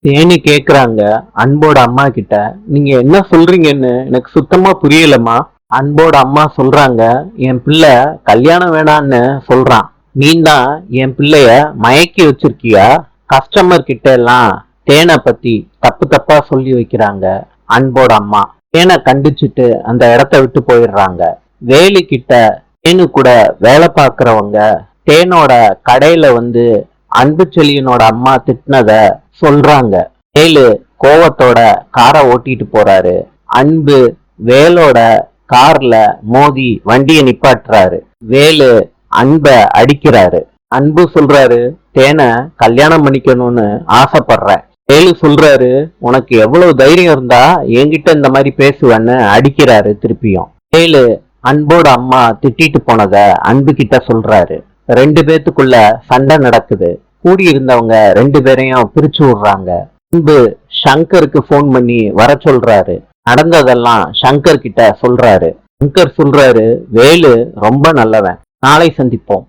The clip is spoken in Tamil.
தேனி கேக்குறாங்க அன்போட அம்மா கிட்ட, நீங்க என்ன சொல்றீங்கன்னு எனக்கு சுத்தமா புரியலம்மா. அன்போட அம்மா சொல்றாங்க, என் பிள்ளை கல்யாணம் வேணான்னு சொல்றான். நீ தான் என் பிள்ளைய மயக்கி வச்சிருக்கியா? கஸ்டமர் கிட்ட எல்லாம் தேனை பத்தி தப்பு தப்பா சொல்லி வைக்கிறாங்க அன்போட அம்மா. தேனை கண்டிச்சுட்டு அந்த இடத்த விட்டு போயிடுறாங்க. வேலி கிட்ட தேனு கூட வேலை பார்க்கறவங்க தேனோட கடையில வந்து அன்பு செழியனோட அம்மா திட்டினத சொல்றாங்க. வேலு கோவத்தோட காரை ஓட்டிட்டு போறாரு. அன்பு வேலோட கார்ல மோதி வண்டியை நிப்பாட்டுறாரு. வேலு அன்ப அடிக்கிறாரு. அன்பு சொல்றாரு, தேனை கல்யாணம் பண்ணிக்கணும்னு ஆசைப்படுறேன். வேலு சொல்றாரு, உனக்கு எவ்வளவு தைரியம் இருந்தா என்கிட்ட இந்த மாதிரி பேசுவேன்னு அடிக்கிறாரு திருப்பியும். வேலு அன்போட அம்மா திட்டிட்டு போனத அன்பு கிட்ட சொல்றாரு. ரெண்டு பேத்துக்குள்ள சண்டை நடக்குது. கூடி இருந்தவங்க ரெண்டு பேரையும் பிரிச்சு விடுறாங்க. அன்பு சங்கருக்கு போன் பண்ணி வர சொல்றாரு. நடந்ததெல்லாம் சங்கர் கிட்ட சொல்றாரு. சங்கர் சொல்றாரு, வேலு ரொம்ப நல்லவன், நாளை சந்திப்போம்.